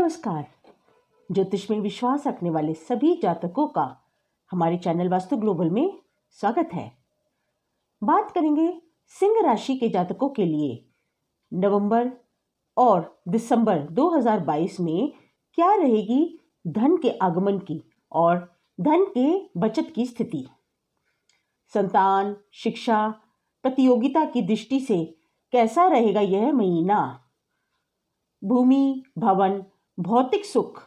नमस्कार। ज्योतिष में विश्वास रखने वाले सभी जातकों का हमारे चैनल वास्तु ग्लोबल में स्वागत है। बात करेंगे सिंह राशि के जातकों के लिए नवंबर और दिसंबर 2022 में क्या रहेगी धन के आगमन की और धन के बचत की स्थिति। संतान, शिक्षा, प्रतियोगिता की दृष्टि से कैसा रहेगा यह महीना। भूमि, भवन, भौतिक सुख,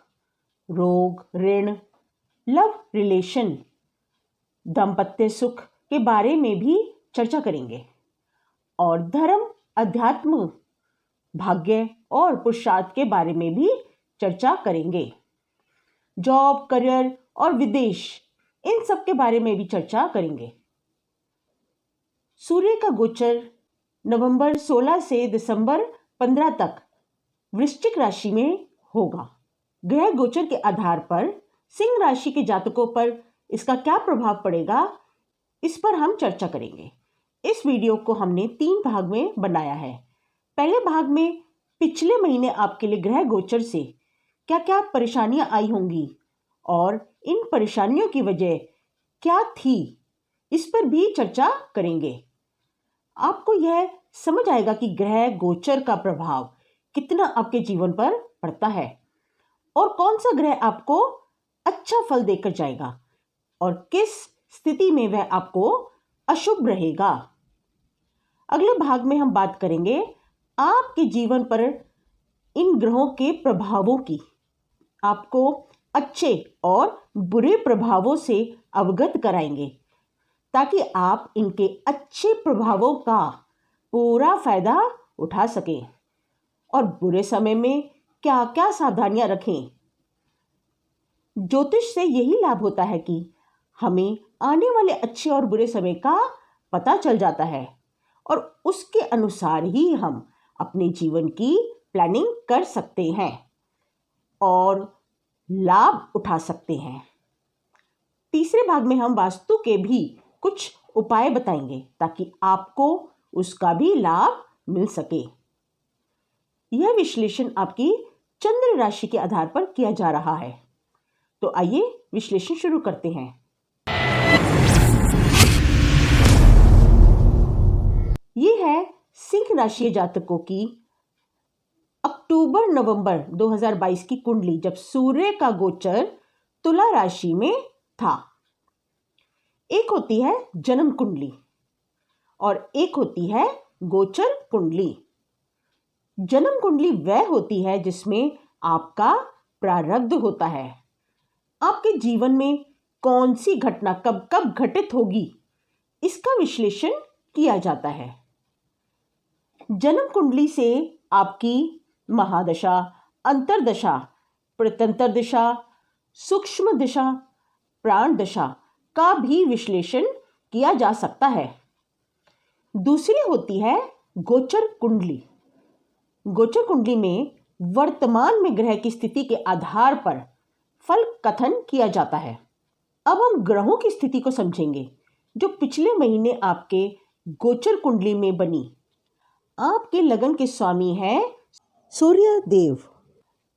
रोग, ऋण, लव रिलेशन, दाम्पत्य सुख के बारे में भी चर्चा करेंगे और धर्म, अध्यात्म, भाग्य और पुरुषार्थ के बारे में भी चर्चा करेंगे। जॉब, करियर और विदेश, इन सब के बारे में भी चर्चा करेंगे। सूर्य का गोचर नवंबर 16 से दिसंबर 15 तक वृश्चिक राशि में होगा। ग्रह गोचर के आधार पर सिंह राशि के जातकों पर इसका क्या प्रभाव पड़ेगा, इस पर हम चर्चा करेंगे। इस वीडियो को हमने 3 भाग में बनाया है। पहले भाग में पिछले महीने आपके लिए ग्रह गोचर से क्या क्या परेशानियां आई होंगी और इन परेशानियों की वजह क्या थी, इस पर भी चर्चा करेंगे। आपको यह समझ आएगा कि ग्रह गोचर का प्रभाव कितना आपके जीवन पर पड़ता है और कौन सा ग्रह आपको अच्छा फल देकर जाएगा और किस स्थिति में वह आपको अशुभ रहेगा। अगले भाग में हम बात करेंगे आपके जीवन पर इन ग्रहों के प्रभावों की। आपको अच्छे और बुरे प्रभावों से अवगत कराएंगे ताकि आप इनके अच्छे प्रभावों का पूरा फायदा उठा सकें और बुरे समय में क्या क्या सावधानियां रखें। ज्योतिष से यही लाभ होता है कि हमें आने वाले अच्छे और बुरे समय का पता चल जाता है और उसके अनुसार ही हम अपने जीवन की प्लानिंग कर सकते हैं और लाभ उठा सकते हैं। तीसरे भाग में हम वास्तु के भी कुछ उपाय बताएंगे ताकि आपको उसका भी लाभ मिल सके। यह विश्लेषण आपकी चंद्र राशि के आधार पर किया जा रहा है। तो आइए विश्लेषण शुरू करते हैं। ये है सिंह राशि जातकों की अक्टूबर नवंबर 2022 की कुंडली, जब सूर्य का गोचर तुला राशि में था। एक होती है जन्म कुंडली और एक होती है गोचर कुंडली। जन्म कुंडली वह होती है जिसमें आपका प्रारब्ध होता है। आपके जीवन में कौन सी घटना कब कब घटित होगी, इसका विश्लेषण किया जाता है। जन्म कुंडली से आपकी महादशा, अंतरदशा, प्रत्यंतर दिशा, सूक्ष्म दिशा, प्राण दशा का भी विश्लेषण किया जा सकता है। दूसरी होती है गोचर कुंडली। गोचर कुंडली में वर्तमान में ग्रह की स्थिति के आधार पर फल कथन किया जाता है। अब हम ग्रहों की स्थिति को समझेंगे जो पिछले महीने आपके गोचर कुंडली में बनी। आपके लगन के स्वामी हैं सूर्य देव।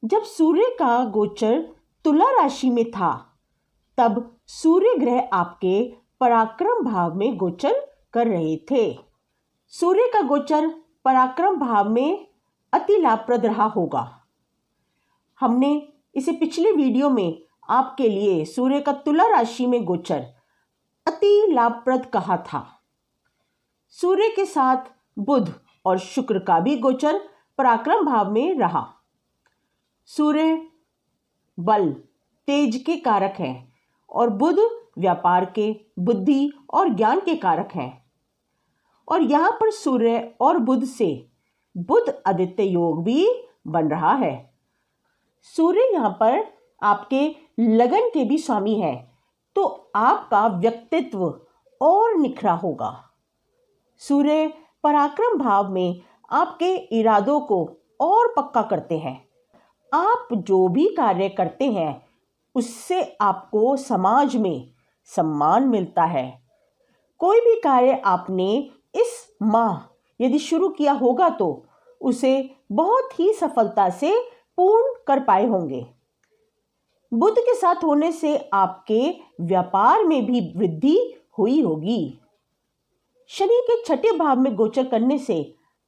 जब सूर्य का गोचर तुला राशि में था तब सूर्य ग्रह आपके पराक्रम भाव में गोचर कर रहे थे। सूर्य का गोचर पराक्रम भाव में अति लाभप्रद रहा होगा। हमने इसे पिछले वीडियो में आपके लिए सूर्य का तुला राशि में गोचर अति लाभप्रद कहा था। सूर्य के साथ बुध और शुक्र का भी गोचर पराक्रम भाव में रहा। सूर्य बल, तेज के कारक हैं और बुध व्यापार के, बुद्धि और ज्ञान के कारक हैं। और यहाँ पर सूर्य और बुध से बुध आदित्य योग भी बन रहा है। सूर्य यहाँ पर आपके लगन के भी स्वामी है, तो आपका व्यक्तित्व और निखरा होगा। सूर्य पराक्रम भाव में आपके इरादों को और पक्का करते हैं। आप जो भी कार्य करते हैं उससे आपको समाज में सम्मान मिलता है। कोई भी कार्य आपने इस माह यदि शुरू किया होगा तो उसे बहुत ही सफलता से पूर्ण कर पाए होंगे। बुध के साथ होने से आपके व्यापार में भी वृद्धि हुई होगी। शनि के छठे भाव में गोचर करने से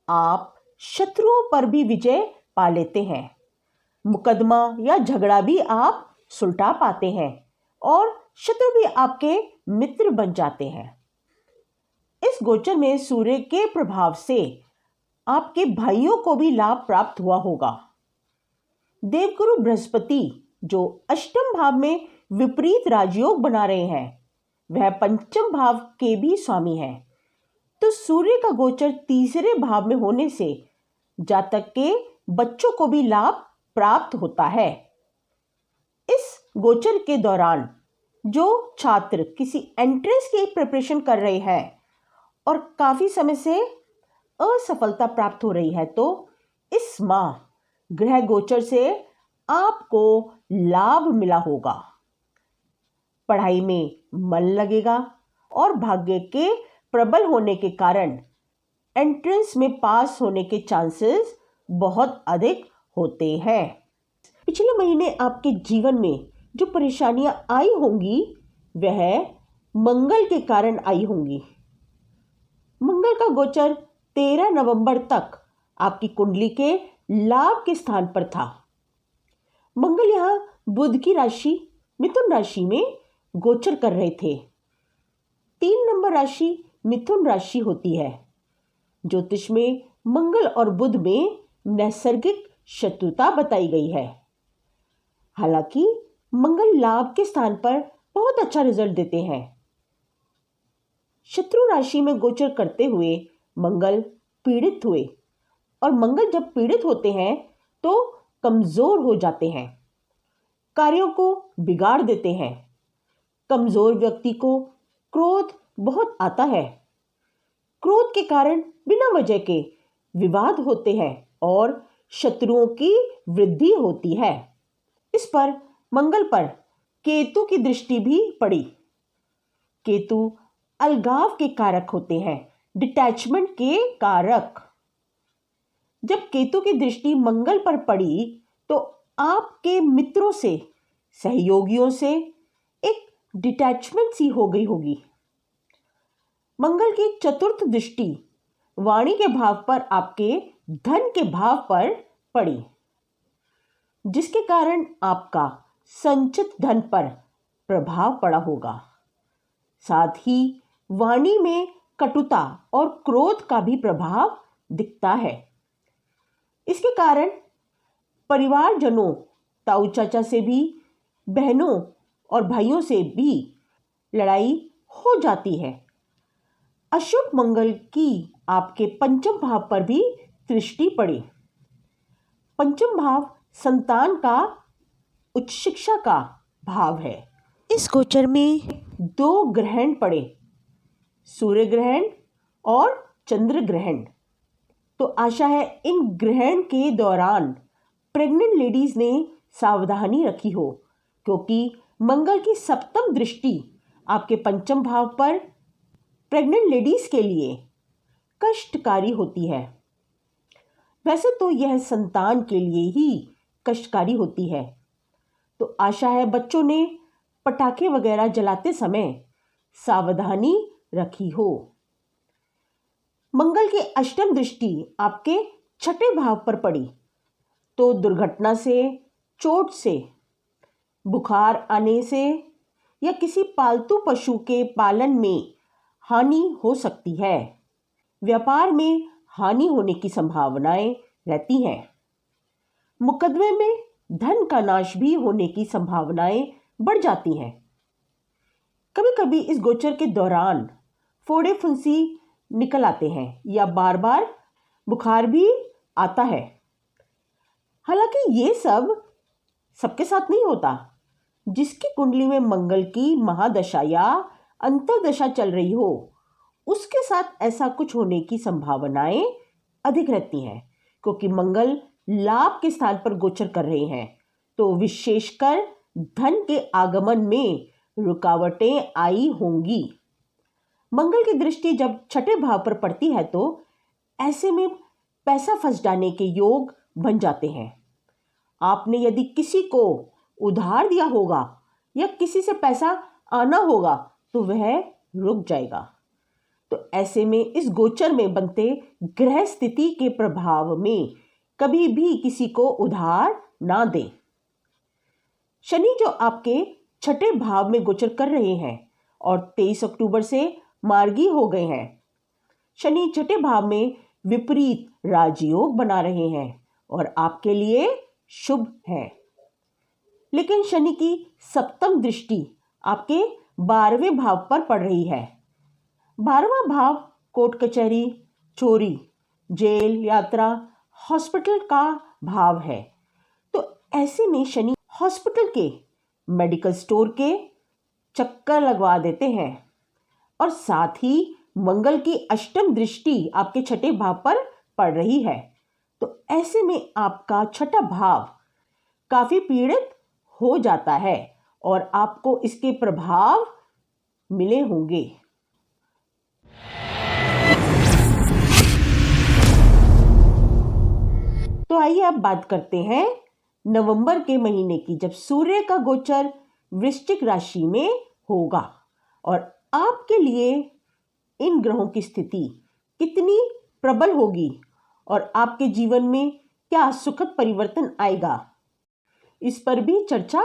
आप शत्रुओं पर भी विजय पा लेते हैं। मुकदमा या झगड़ा भी आप सुलटा पाते हैं और शत्रु भी आपके मित्र बन जाते हैं। इस गोचर में सूर्य के प्रभाव से आपके भाइयों को भी लाभ प्राप्त हुआ होगा। देवगुरु बृहस्पति जो अष्टम भाव में विपरीत राजयोग बना रहे हैं, वह पंचम भाव के भी स्वामी हैं। तो सूर्य का गोचर तीसरे भाव में होने से जातक के बच्चों को भी लाभ प्राप्त होता है। इस गोचर के दौरान जो छात्र किसी एंट्रेंस की प्रिपरेशन कर रहे हैं और काफी समय से असफलता प्राप्त हो रही है, तो इस माह ग्रह गोचर से आपको लाभ मिला होगा। पढ़ाई में मन लगेगा और भाग्य के प्रबल होने के कारण एंट्रेंस में पास होने के चांसेस बहुत अधिक होते हैं। पिछले महीने आपके जीवन में जो परेशानियां आई होंगी वह मंगल के कारण आई होंगी। मंगल का गोचर 13 नवंबर तक आपकी कुंडली के लाभ के स्थान पर था। मंगल यहां बुध की राशि मिथुन राशि में गोचर कर रहे थे। 3 नंबर राशि मिथुन राशि होती है। ज्योतिष में मंगल और बुध में नैसर्गिक शत्रुता बताई गई है। हालांकि मंगल लाभ के स्थान पर बहुत अच्छा रिजल्ट देते हैं। शत्रु राशि में गोचर करते हुए मंगल पीड़ित हुए और मंगल जब पीड़ित होते हैं तो कमजोर हो जाते हैं, कार्यों को बिगाड़ देते हैं। कमजोर व्यक्ति को क्रोध बहुत आता है। क्रोध के कारण बिना वजह के विवाद होते हैं और शत्रुओं की वृद्धि होती है। इस पर मंगल पर केतु की दृष्टि भी पड़ी। केतु अलगाव के कारक होते हैं, डिटैचमेंट के कारक। जब केतु की दृष्टि मंगल पर पड़ी तो आपके मित्रों से, सहयोगियों से एक डिटैचमेंट सी हो गई होगी। मंगल की चतुर्थ दृष्टि वाणी के भाव पर आपके धन के भाव पर पड़ी, जिसके कारण आपका संचित धन पर प्रभाव पड़ा होगा। साथ ही वाणी में कटुता और क्रोध का भी प्रभाव दिखता है। इसके कारण परिवारजनों, ताऊ चाचा से भी, बहनों और भाइयों से भी लड़ाई हो जाती है। अशुभ मंगल की आपके पंचम भाव पर भी दृष्टि पड़ी। पंचम भाव संतान का, उच्च शिक्षा का भाव है। इस गोचर में 2 ग्रहण पड़े, सूर्य ग्रहण और चंद्र ग्रहण। तो आशा है इन ग्रहण के दौरान प्रेग्नेंट लेडीज ने सावधानी रखी हो, क्योंकि मंगल की सप्तम दृष्टि आपके पंचम भाव पर प्रेग्नेंट लेडीज के लिए कष्टकारी होती है। वैसे तो यह संतान के लिए ही कष्टकारी होती है। तो आशा है बच्चों ने पटाखे वगैरह जलाते समय सावधानी रखी हो। मंगल की अष्टम दृष्टि आपके छठे भाव पर पड़ी तो दुर्घटना से, चोट से, बुखार आने से या किसी पालतू पशु के पालन में हानि हो सकती है। व्यापार में हानि होने की संभावनाएं रहती हैं। मुकदमे में धन का नाश भी होने की संभावनाएं बढ़ जाती हैं। कभी कभी इस गोचर के दौरान फोड़े फुंसी निकल आते हैं या बार बार बुखार भी आता है। हालांकि ये सब सबके साथ नहीं होता। जिसकी कुंडली में मंगल की महादशा या अंतर्दशा चल रही हो, उसके साथ ऐसा कुछ होने की संभावनाएं अधिक रहती हैं, क्योंकि मंगल लाभ के स्थान पर गोचर कर रहे हैं। तो विशेषकर धन के आगमन में रुकावटें आई होंगी। मंगल की दृष्टि जब छठे भाव पर पड़ती है तो ऐसे में पैसा फंस जाने के योग बन जाते हैं। आपने यदि किसी को उधार दिया होगा या किसी से पैसा आना होगा तो वह रुक जाएगा। तो ऐसे में इस गोचर में बनते ग्रह स्थिति के प्रभाव में कभी भी किसी को उधार ना दें। शनि जो आपके छठे भाव में गोचर कर रहे हैं और 23 अक्टूबर से मार्गी हो गए हैं। शनि छठे भाव में विपरीत राजयोग बना रहे हैं और आपके लिए शुभ है। लेकिन शनि की सप्तम दृष्टि आपके 12वें भाव पर पड़ रही है। 12वां भाव कोर्ट कचहरी, चोरी, जेल, यात्रा, हॉस्पिटल का भाव है। तो ऐसे में शनि हॉस्पिटल के, मेडिकल स्टोर के चक्कर लगवा देते हैं और साथ ही मंगल की अष्टम दृष्टि आपके छठे भाव पर पड़ रही है। तो ऐसे में आपका छठा भाव काफी पीड़ित हो जाता है और आपको इसके प्रभाव मिले होंगे। तो आइए अब बात करते हैं नवंबर के महीने की, जब सूर्य का गोचर वृश्चिक राशि में होगा और आपके लिए इन ग्रहों की स्थिति कितनी प्रबल होगी और आपके जीवन में क्या सुखद परिवर्तन आएगा, इस पर भी चर्चा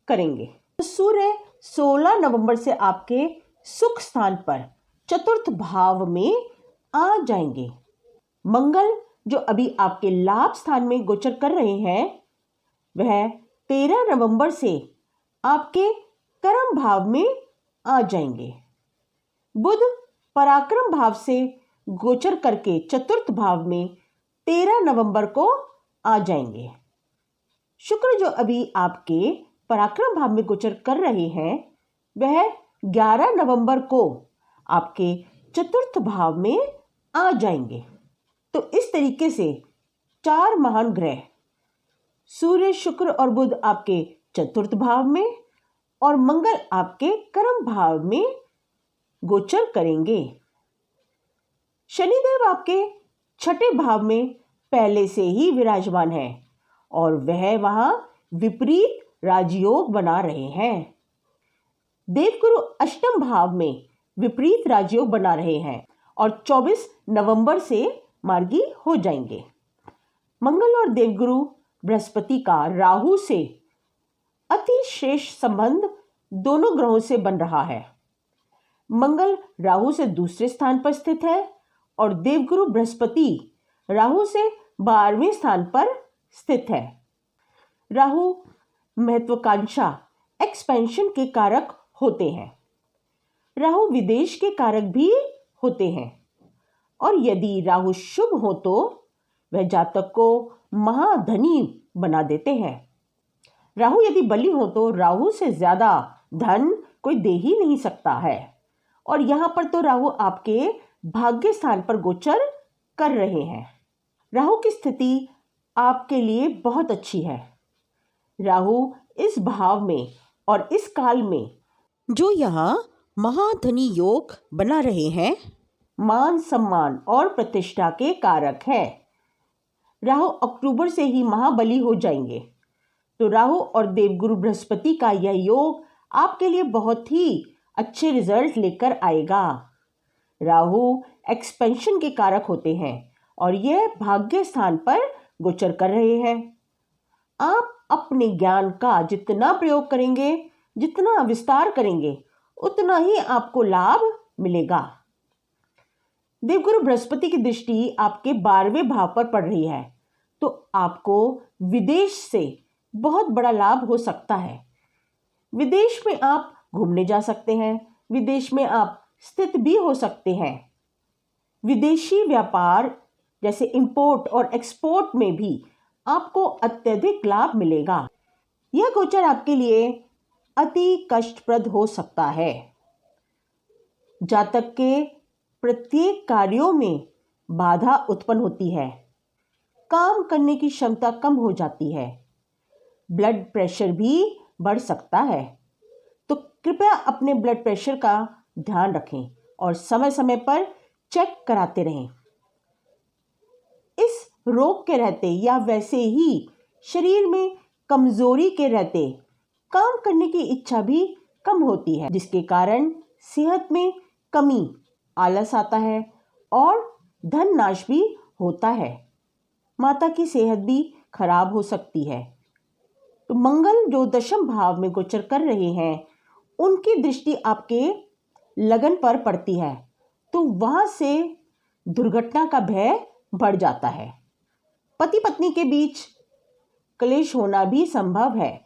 करेंगे। सूर्य 16 नवंबर से आपके सुख स्थान पर चतुर्थ भाव में आ जाएंगे। मंगल जो अभी आपके लाभ स्थान में गोचर कर रहे हैं वह 13 नवंबर से आपके कर्म भाव में आ जाएंगे। बुध पराक्रम भाव से गोचर करके चतुर्थ भाव में 13 नवंबर को आ जाएंगे। शुक्र जो अभी आपके पराक्रम भाव में गोचर कर रहे हैं वह 11 नवंबर को आपके चतुर्थ भाव में आ जाएंगे। तो इस तरीके से 4 महान ग्रह सूर्य, शुक्र और बुध आपके चतुर्थ भाव में और मंगल आपके कर्म भाव में गोचर करेंगे। शनिदेव आपके छठे भाव में पहले से ही विराजमान है और वह वहां विपरीत राजयोग बना रहे हैं। देवगुरु अष्टम भाव में विपरीत राजयोग बना रहे हैं और 24 नवंबर से मार्गी हो जाएंगे। मंगल और देवगुरु बृहस्पति का राहु से अति श्रेष्ठ संबंध दोनों ग्रहों से बन रहा है। मंगल राहु से दूसरे स्थान पर स्थित है और देवगुरु बृहस्पति राहु से 12वें स्थान पर स्थित है। राहु महत्वाकांक्षा, एक्सपेंशन के कारक होते हैं। राहु विदेश के कारक भी होते हैं और यदि राहु शुभ हो तो वह जातक को महाधनी बना देते हैं। राहु यदि बली हो तो राहु से ज्यादा धन कोई दे ही नहीं सकता है और यहाँ पर तो राहु आपके भाग्य स्थान पर गोचर कर रहे हैं। राहु की स्थिति आपके लिए बहुत अच्छी है। राहु इस भाव में और इस काल में जो यहाँ महाधनी योग बना रहे हैं, मान सम्मान और प्रतिष्ठा के कारक है। राहु अक्टूबर से ही महाबली हो जाएंगे। तो राहु और देवगुरु बृहस्पति का यह योग आपके लिए बहुत ही अच्छे रिजल्ट लेकर आएगा। राहु एक्सपेंशन के कारक होते हैं और यह भाग्य स्थान पर गोचर कर रहे हैं। आप अपने ज्ञान का जितना प्रयोग करेंगे, जितना विस्तार करेंगे, उतना ही आपको लाभ मिलेगा। देवगुरु बृहस्पति की दृष्टि आपके 12वें भाव पर पड़ रही है तो आपको विदेश से बहुत बड़ा लाभ हो सकता है। विदेश में आप घूमने जा सकते हैं, विदेश में आप स्थित भी हो सकते हैं। विदेशी व्यापार जैसे इंपोर्ट और एक्सपोर्ट में भी आपको अत्यधिक लाभ मिलेगा। यह गोचर आपके लिए अति कष्टप्रद हो सकता है। जातक के प्रत्येक कार्यों में बाधा उत्पन्न होती है, काम करने की क्षमता कम हो जाती है, ब्लड प्रेशर भी बढ़ सकता है। तो कृपया अपने ब्लड प्रेशर का ध्यान रखें और समय समय पर चेक कराते रहें। इस रोग के रहते या वैसे ही शरीर में कमजोरी के रहते काम करने की इच्छा भी कम होती है, जिसके कारण सेहत में कमी, आलस आता है और धन नाश भी होता है। माता की सेहत भी खराब हो सकती है। तो मंगल जो दशम भाव में गोचर कर रहे हैं, उनकी दृष्टि आपके लगन पर पड़ती है, तो वहां से दुर्घटना का भय बढ़ जाता है। पति पत्नी के बीच क्लेश होना भी संभव है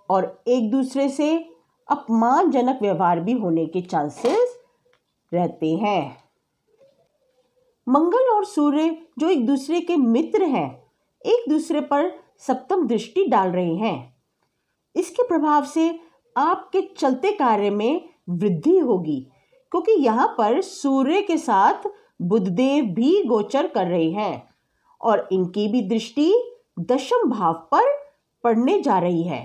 और एक दूसरे से अपमानजनक व्यवहार भी होने के चांसेस रहते हैं। मंगल और सूर्य जो एक दूसरे के मित्र हैं, एक दूसरे पर सप्तम दृष्टि डाल रहे हैं। इसके प्रभाव से आपके चलते कार्य में वृद्धि होगी, क्योंकि यहाँ पर सूर्य के साथ बुधदेव भी गोचर कर रहे हैं और इनकी भी दृष्टि दशम भाव पर पड़ने जा रही है।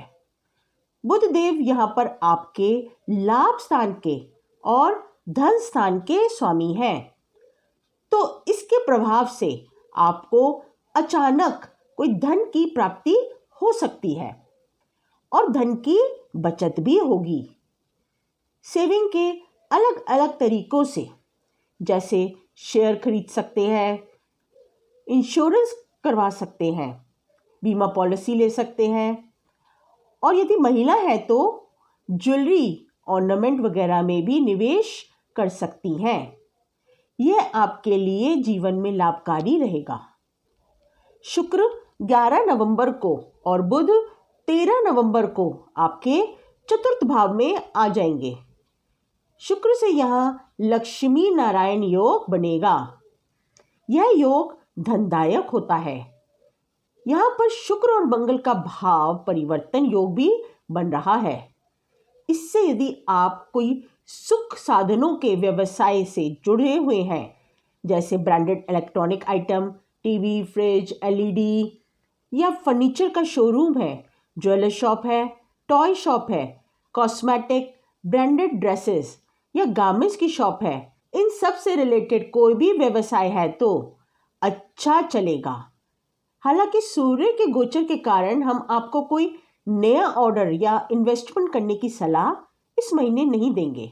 बुधदेव यहाँ पर आपके लाभ स्थान के और धन स्थान के स्वामी हैं, तो इसके प्रभाव से आपको अचानक कोई धन की प्राप्ति हो सकती है और धन की बचत भी होगी। सेविंग के अलग अलग तरीकों से, जैसे शेयर खरीद सकते हैं, इंश्योरेंस करवा सकते हैं, बीमा पॉलिसी ले सकते हैं और यदि महिला है तो ज्वेलरी, ऑर्नामेंट वगैरह में भी निवेश कर सकती हैं। यह आपके लिए जीवन में लाभकारी रहेगा। शुक्र 11 नवंबर को और बुध 13 नवंबर को आपके चतुर्थ भाव में आ जाएंगे। शुक्र से यहाँ लक्ष्मी नारायण योग बनेगा। यह योग धनदायक होता है। यहाँ पर शुक्र और मंगल का भाव परिवर्तन योग भी बन रहा है। इससे यदि आप कोई सुख साधनों के व्यवसाय से जुड़े हुए हैं, जैसे branded electronic item, TV, fridge, LED या फर्नीचर का शोरूम है, ज्वेलर शॉप है, टॉय शॉप है, कॉस्मेटिक, ब्रांडेड ड्रेसेस या गारमेंट्स की शॉप है, इन सब से रिलेटेड कोई भी व्यवसाय है तो अच्छा चलेगा। हालांकि सूर्य के गोचर के कारण हम आपको कोई नया ऑर्डर या इन्वेस्टमेंट करने की सलाह इस महीने नहीं देंगे।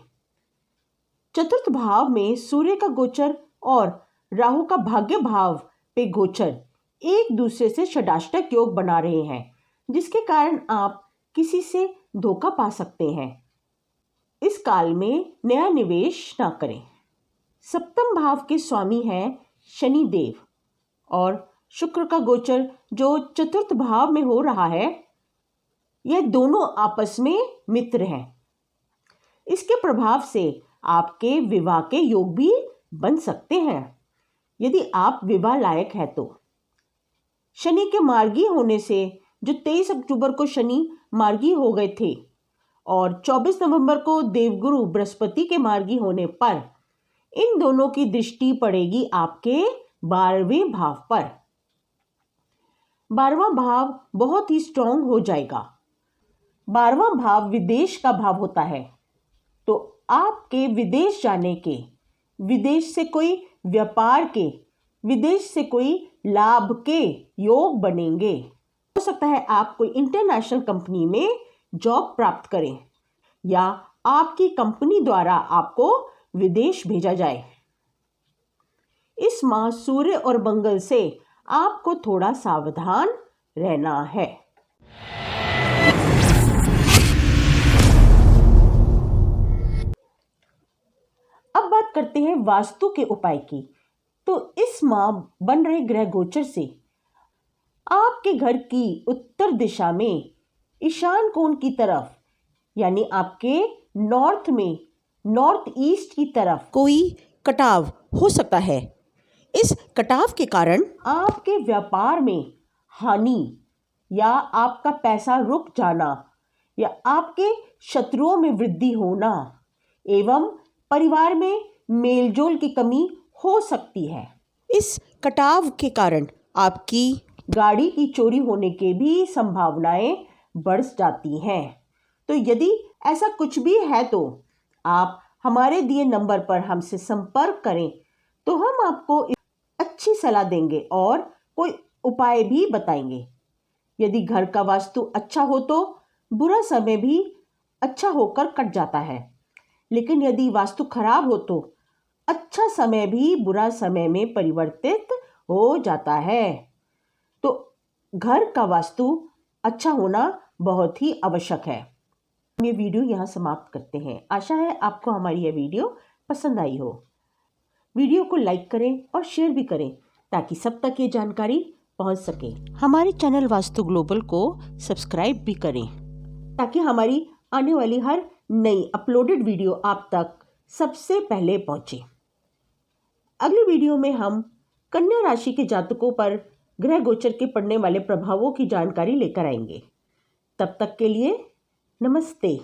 चतुर्थ भाव में सूर्य का गोचर और राहु का भाग्य भाव पे गोचर एक दूसरे से षडाष्टक योग बना रहे हैं, जिसके कारण आप किसी से धोखा पा सकते हैं। इस काल में नया निवेश ना करें। सप्तम भाव के स्वामी हैं शनि देव और शुक्र का गोचर जो चतुर्थ भाव में हो रहा है, यह दोनों आपस में मित्र हैं। इसके प्रभाव से आपके विवाह के योग भी बन सकते हैं, यदि आप विवाह लायक है तो। शनि के मार्गी होने से, जो 23 अक्टूबर को शनि मार्गी हो गए थे और 24 नवंबर को देवगुरु बृहस्पति के मार्गी होने पर, इन दोनों की दृष्टि पड़ेगी आपके 12वें भाव पर। 12वां भाव बहुत ही स्ट्रांग हो जाएगा। 12वां भाव विदेश का भाव होता है, तो आपके विदेश जाने के, विदेश से कोई व्यापार के, विदेश से कोई लाभ के योग बनेंगे। हो सकता है आप कोई इंटरनेशनल कंपनी में जॉब प्राप्त करें या आपकी कंपनी द्वारा आपको विदेश भेजा जाए। इस माह सूर्य और मंगल से आपको थोड़ा सावधान रहना है। अब बात करते हैं वास्तु के उपाय की। तो इस माह बन रहे ग्रह गोचर से आपके घर की उत्तर दिशा में ईशान कोण की तरफ, यानी आपके नॉर्थ में, नॉर्थ ईस्ट की तरफ कोई कटाव हो सकता है। इस कटाव के कारण आपके व्यापार में हानि या आपका पैसा रुक जाना या आपके शत्रुओं में वृद्धि होना एवं परिवार में मेलजोल की कमी हो सकती है। इस कटाव के कारण आपकी गाड़ी की चोरी होने के भी संभावनाएं बढ़ जाती हैं। तो यदि ऐसा कुछ भी है तो आप हमारे दिए नंबर पर हमसे संपर्क करें, तो हम आपको अच्छी सलाह देंगे और कोई उपाय भी बताएंगे। यदि घर का वास्तु अच्छा हो तो बुरा समय भी अच्छा होकर कट जाता है, लेकिन यदि वास्तु खराब हो तो अच्छा समय भी बुरा समय में परिवर्तित हो जाता है। तो घर का वास्तु अच्छा होना बहुत ही आवश्यक है। हम ये वीडियो यहाँ समाप्त करते हैं। आशा है आपको हमारी यह वीडियो पसंद आई हो। वीडियो को लाइक करें और शेयर भी करें ताकि सब तक ये जानकारी पहुंच सके। हमारे चैनल वास्तु ग्लोबल को सब्सक्राइब भी करें ताकि हमारी आने वाली हर नई अपलोडेड वीडियो आप तक सबसे पहले पहुंचे। अगली वीडियो में हम कन्या राशि के जातकों पर ग्रह गोचर के पड़ने वाले प्रभावों की जानकारी लेकर आएंगे। तब तक के लिए नमस्ते।